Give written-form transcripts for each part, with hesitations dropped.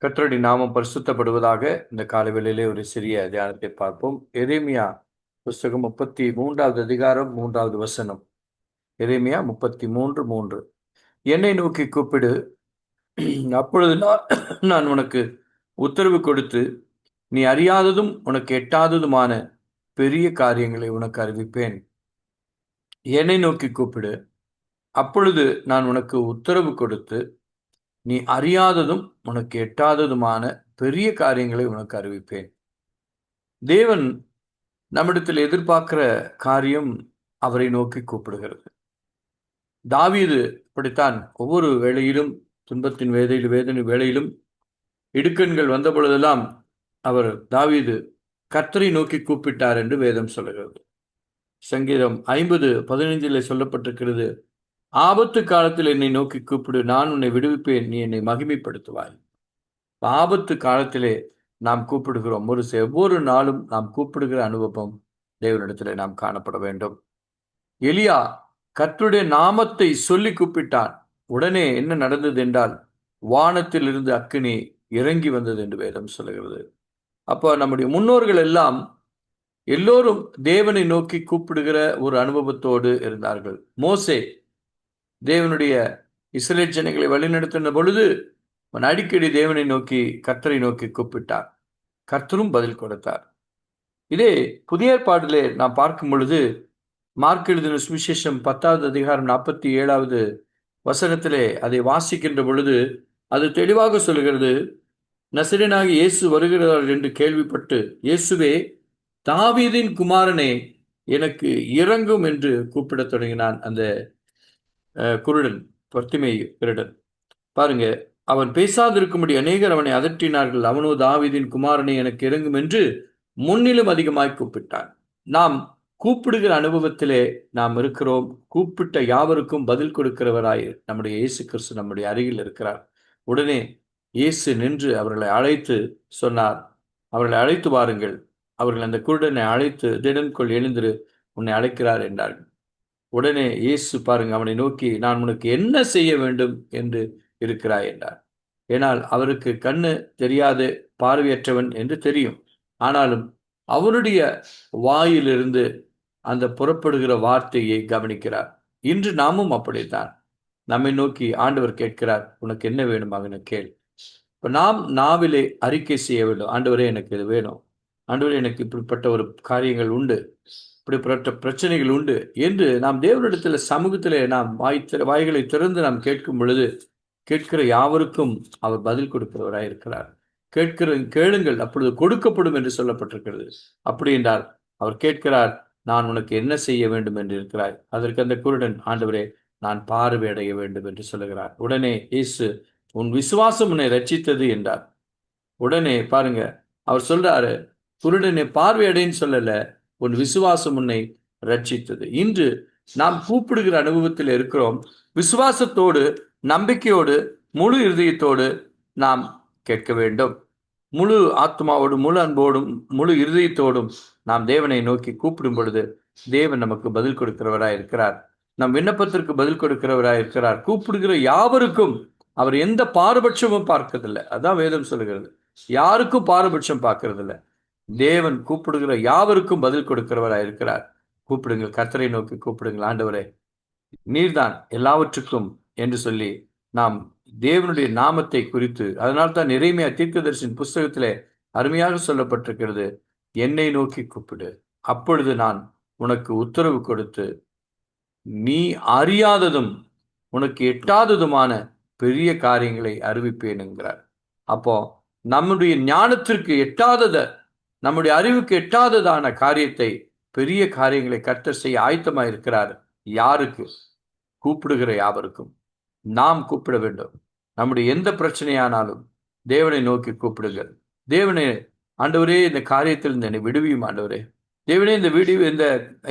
கர்த்தருடைய நாமம் பரிசுத்தப்படுவதாக. இந்த காலவேளையிலே ஒரு சிறிய தியானத்தை பார்ப்போம். எரேமியா புஸ்தகம் 33வது அதிகாரம் 3வது வசனம். எரேமியா 33:3. என்னை நோக்கி கூப்பிடு, அப்பொழுது நான் உனக்கு உத்தரவு கொடுத்து, நீ அறியாததும் உனக்கு எட்டாததுமான பெரிய காரியங்களை உனக்கு அறிவிப்பேன். என்னை நோக்கி கூப்பிடு, அப்பொழுது நான் உனக்கு உத்தரவு கொடுத்து, நீ அறியாததும் உனக்கு எட்டாததுமான பெரிய காரியங்களை உனக்கு அறிவிப்பேன். தேவன் நம்மிடத்தில் எதிர்பார்க்கிற காரியம் அவரை நோக்கி கூப்பிடுகிறது. தாவீது இப்படித்தான். ஒவ்வொரு வேளையிலும், துன்பத்தின் வேதனை வேளையிலும், இடுக்கண்கள் வந்த பொழுதெல்லாம் தாவீது கர்த்தரை நோக்கி கூப்பிட்டார் என்று வேதம் சொல்லுகிறது. சங்கீதம் 50:15 சொல்லப்பட்டிருக்கிறது, ஆபத்து காலத்தில் என்னை நோக்கி கூப்பிடு, நான் உன்னை விடுவிப்பேன், நீ என்னை மகிமைப்படுத்துவாய். ஆபத்து காலத்திலே நாம் கூப்பிடுகிறோம். ஒவ்வொரு நாளும் நாம் கூப்பிடுகிற அனுபவம் தேவனிடத்திலே நாம் காணப்பட வேண்டும். எலியா கர்த்தருடைய நாமத்தை சொல்லி கூப்பிட்டான். உடனே என்ன நடந்தது என்றால், வானத்தில் இருந்து அக்கினி இறங்கி வந்தது என்று வேதம் சொல்லுகிறது. அப்போ நம்முடைய முன்னோர்கள் எல்லோரும் தேவனை நோக்கி கூப்பிடுகிற ஒரு அனுபவத்தோடு இருந்தார்கள். மோசே தேவனுடைய இஸ்ரவேல் ஜனங்களை வழிநடத்தின பொழுது அவன் அடிக்கடி தேவனை நோக்கி, கர்த்தரை நோக்கி கூப்பிட்டார். கர்த்தரும் பதில் கொடுத்தார். இதே புதிய ஏற்பாட்டிலே நாம் பார்க்கும் பொழுது, மார்க் எழுதின சுவிசேஷம் 10வது அதிகாரம் 47வது வசனத்திலே அதை வாசிக்கின்ற பொழுது அது தெளிவாக சொல்கிறது, நசரேயனாகிய இயேசு வருகிறார் என்று கேள்விப்பட்டு, இயேசுவே தாவீதின் குமாரனே எனக்கு இரங்கும் என்று கூப்பிடத் தொடங்கினான். அந்த குருடன், பர்த்திமேயு குருடன் பாருங்க, அவன் பேசாதிருக்கும்படி அநேகர் அவனை அதட்டினார்கள். அவனோ தாவீதின் குமாரனை எனக்கு இறங்கும் என்று முன்னிலும் அதிகமாய் கூப்பிட்டான். நாம் கூப்பிடுகிற அனுபவத்திலே நாம் இருக்கிறோம். கூப்பிட்ட யாவருக்கும் பதில் கொடுக்கிறவராய் நம்முடைய இயேசு கிறிஸ்து நம்முடைய அருகில் இருக்கிறார். உடனே இயேசு நின்று அவர்களை அழைத்து சொன்னார், அவர்களை அழைத்து வாருங்கள். அவர்கள் அந்த குருடனை அழைத்து, திடன்கொள், எழுந்திரு, உன்னை அழைக்கிறார் என்றார்கள். உடனே இயேசு பாருங்க, அவனை நோக்கி, நான் உனக்கு என்ன செய்ய வேண்டும் என்று இருக்கிறாய் என்றார். ஏனால் அவருக்கு கண்ணு தெரியாது, பார்வையற்றவன் என்று தெரியும். ஆனாலும் அவனுடைய வாயிலிருந்து அந்த புறப்படுகிற வார்த்தையை கவனிக்கிறார். இன்று நாமும் அப்படித்தான். நம்மை நோக்கி ஆண்டவர் கேட்கிறார், உனக்கு என்ன வேணும் மகனே, கேள். இப்ப நாம் நாவிலே அறிக்கை செய்ய வேண்டும், ஆண்டவரே எனக்கு இது வேணும், ஆண்டவரே எனக்கு இப்படிப்பட்ட ஒரு காரியங்கள் உண்டு, இப்படிப்பட்ட பிரச்சனைகள் உண்டு என்று நாம் தேவனிடத்தில் சமூகத்திலே நாம் வாய்களை திறந்து நாம் கேட்கும் பொழுது, கேட்கிற யாவருக்கும் அவர் பதில் கொடுக்கிறவராய் இருக்கிறார். கேளுங்கள், அப்பொழுது கொடுக்கப்படும் என்று சொல்லப்பட்டிருக்கிறது. அப்படி என்றால் அவர் கேட்கிறார், நான் உனக்கு என்ன செய்ய வேண்டும் என்று இருக்கிறாய். அதற்கு அந்த குருடன், ஆண்டவரே நான் பார்வையடைய வேண்டும் என்று சொல்லுகிறார். உடனே இயேசு, உன் விசுவாசம் உன்னை ரட்சித்தது என்றார். உடனே பாருங்க, அவர் சொல்றாரு, குருடனை பார்வையடைன்னு சொல்லல, உன் விசுவாசம் உன்னை ரட்சித்தது. இன்று நாம் கூப்பிடுகிற அனுபவத்தில் இருக்கிறோம். விசுவாசத்தோடு, நம்பிக்கையோடு, முழு இருதயத்தோடு நாம் கேட்க வேண்டும். முழு ஆத்மாவோடும், முழு அன்போடும், முழு இருதயத்தோடும் நாம் தேவனை நோக்கி கூப்பிடும் பொழுது தேவன் நமக்கு பதில் கொடுக்கிறவராய் இருக்கிறார். நம் விண்ணப்பத்திற்கு பதில் கொடுக்கிறவராய் இருக்கிறார். கூப்பிடுகிற யாவருக்கும் அவர் எந்த பாரபட்சமும் பார்க்கறதில்லை. அதான் வேதம் சொல்லுகிறது, யாருக்கும் பாரபட்சம் பார்க்கறதில்லை. தேவன் கூப்பிடுகிற யாவருக்கும் பதில் கொடுக்கிறவராய் இருக்கிறார். கூப்பிடுங்கள், கர்த்தரை நோக்கி கூப்பிடுங்கள், ஆண்டவரே நீர்தான் எல்லாவற்றுக்கும் என்று சொல்லி நாம் தேவனுடைய நாமத்தை குறித்து, அதனால்தான் எரேமியா தீர்க்கதரிசியின் புஸ்தகத்திலே அருமையாக சொல்லப்பட்டிருக்கிறது, என்னை நோக்கி கூப்பிடு, அப்பொழுது நான் உனக்கு உத்தரவு கொடுத்து, நீ அறியாததும் உனக்கு எட்டாததுமான பெரிய காரியங்களை அறிவிப்பேன் என்கிறார். அப்போ நம்முடைய ஞானத்திற்கு எட்டாதத, நம்முடைய அறிவுக்கு எட்டாததான காரியத்தை, பெரிய காரியங்களை கர்த்தர் செய்ய ஆயத்தமாக இருக்கிறார். யாருக்கு? கூப்பிடுகிற யாவருக்கும். நாம் கூப்பிட வேண்டும். நம்முடைய எந்த பிரச்சனையானாலும் தேவனை நோக்கி கூப்பிடுங்கள். தேவனே, ஆண்டவரே இந்த காரியத்தில் என்னை விடுவியும், ஆண்டவரே தேவனே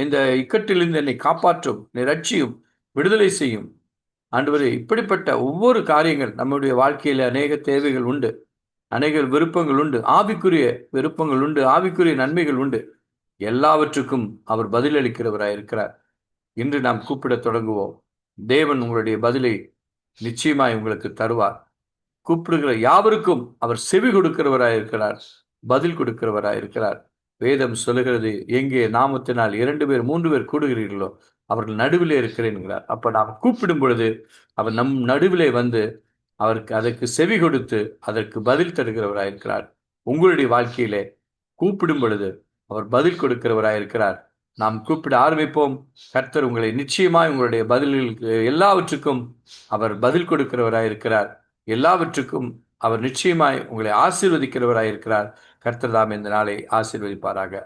இந்த இக்கட்டிலிருந்து என்னை காப்பாற்றும், என்னை ரட்சியும், விடுதலை செய்யும், ஆண்டவரே. இப்படிப்பட்ட ஒவ்வொரு காரியங்கள், நம்முடைய வாழ்க்கையில் அநேக தேவைகள் உண்டு, அநேக விருப்பங்கள் உண்டு, ஆவிக்குரிய விருப்பங்கள் உண்டு, ஆவிக்குரிய நன்மைகள் உண்டு. எல்லாவற்றுக்கும் அவர் பதிலளிக்கிறவராய் இருக்கிறார். இன்று நாம் கூப்பிட தொடங்குவோம். தேவன் உங்களுடைய பதிலை நிச்சயமாய் உங்களுக்கு தருவார். கூப்பிடுகிற யாவருக்கும் அவர் செவி கொடுக்கிறவராயிருக்கிறார், பதில் கொடுக்கிறவராயிருக்கிறார். வேதம் சொல்லுகிறது, எங்கே நாமத்தினால் 2 பேர் 3 பேர் கூடுகிறீர்களோ அவர்கள் நடுவிலே இருக்கிறேன் என்கிறார். அப்ப நாம் கூப்பிடும் பொழுது அவர் நம் நடுவிலே வந்து அவருக்கு அதற்கு செவி கொடுத்து அதற்கு பதில் தருகிறவராயிருக்கிறார். உங்களுடைய வாழ்க்கையிலே கூப்பிடும் பொழுது அவர் பதில் கொடுக்கிறவராயிருக்கிறார். நாம் கூப்பிட ஆரம்பிப்போம். கர்த்தர் உங்களை நிச்சயமாய் உங்களுடைய பதில்களுக்கு எல்லாவற்றுக்கும் அவர் பதில் கொடுக்கிறவராயிருக்கிறார். எல்லாவற்றுக்கும் அவர் நிச்சயமாய் உங்களை ஆசீர்வதிக்கிறவராயிருக்கிறார். கர்த்தர் தாம் இந்த நாளை ஆசீர்வதிப்பாராக.